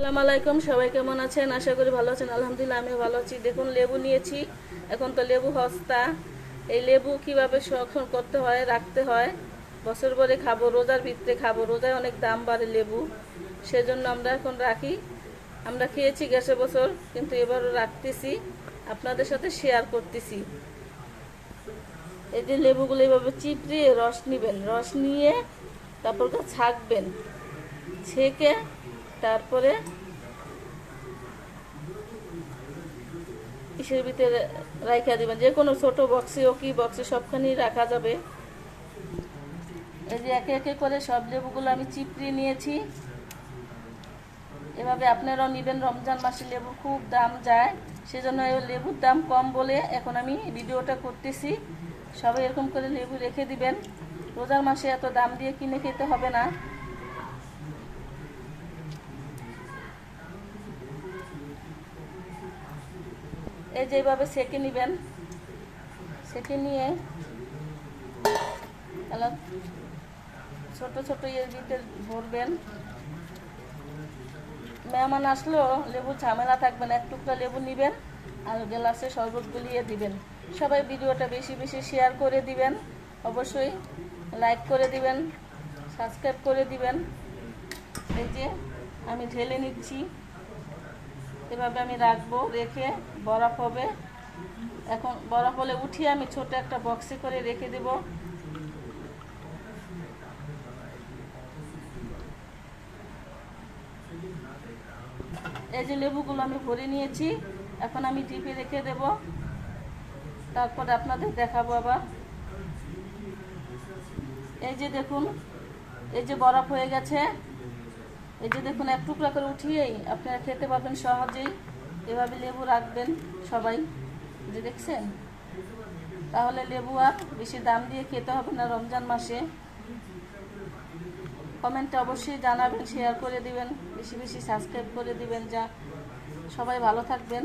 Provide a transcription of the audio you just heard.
আসসালামু আলাইকুম, সবাই কেমন আছেন? আশা করি ভালো আছেন। আলহামদুলিল্লাহ আমিও ভালো আছি। দেখুন, লেবু নিয়েছি। এখন তো লেবু সস্তা। এই লেবু কিভাবে সংরক্ষণ করতে হয়, রাখতে হয়, বছর ভরে খাবো, রোজার ভিতরে খাবো। রোজায় অনেক দাম বাড়ে লেবু, সেজন্য আমরা এখন রাখি। আমরা খেয়েছি গেছে বছর, কিন্তু এবারও রাখতেছি, আপনাদের সাথে শেয়ার করতেছি। এই যে লেবুগুলো এভাবে চিপড়িয়ে রস নেবেন, রস নিয়ে তারপর ছাকবেন, ছেঁকে তারপরে ইসের ভিতরে রাখা দিবেন। যে কোনো ছোটো বক্সে ও কি বক্সে সবখানেই রাখা যাবে। এই যে একে একে করে সব লেবুগুলো আমি চিপড়িয়ে নিয়েছি। এভাবে আপনারাও নেবেন। রমজান মাসে লেবু খুব দাম যায়, সেজন্য লেবুর দাম কম বলে এখন আমি ভিডিওটা করতেছি। সবাই এরকম করে লেবু রেখে দিবেন। রোজার মাসে এত দাম দিয়ে কিনে খেতে হবে না। এই যে এইভাবে সেঁকে নেবেন। সেঁকে নিয়ে ছোট ছোট এর ভিতরে ভরবেন। মেহমান আসলেও লেবু ঝামেলা থাকবে না। এক টুকরা লেবু নেবেন আর গ্লাসে শরবত গুলিয়ে দিবেন। সবাই ভিডিওটা বেশি বেশি শেয়ার করে দিবেন, অবশ্যই লাইক করে দিবেন, সাবস্ক্রাইব করে দিবেন। এই যে আমি ঢেলে নিচ্ছি। এভাবে আমি রাখবো, রেখে বরফ হবে। এখন বরফ হলে উঠিয়ে আমি ছোট একটা বক্সে করে রেখে দেব। এই যে লেবুগুলো আমি ভরে নিয়েছি, এখন আমি ডিপে রেখে দেব। তারপরে আপনাদের দেখাবো আবার। এই যে দেখুন, এই যে বরফ হয়ে গেছে। এই যে দেখুন, এক টুকরা করে উঠিয়েই আপনারা খেতে পারবেন সহজেই। এভাবে লেবু রাখবেন সবাই। যে দেখছেন, তাহলে লেবু আর বেশি দাম দিয়ে খেতে হবে না রমজান মাসে। কমেন্টে অবশ্যই জানাবেন, শেয়ার করে দিবেন, বেশি বেশি সাবস্ক্রাইব করে দিবেন। যা সবাই ভালো থাকবেন।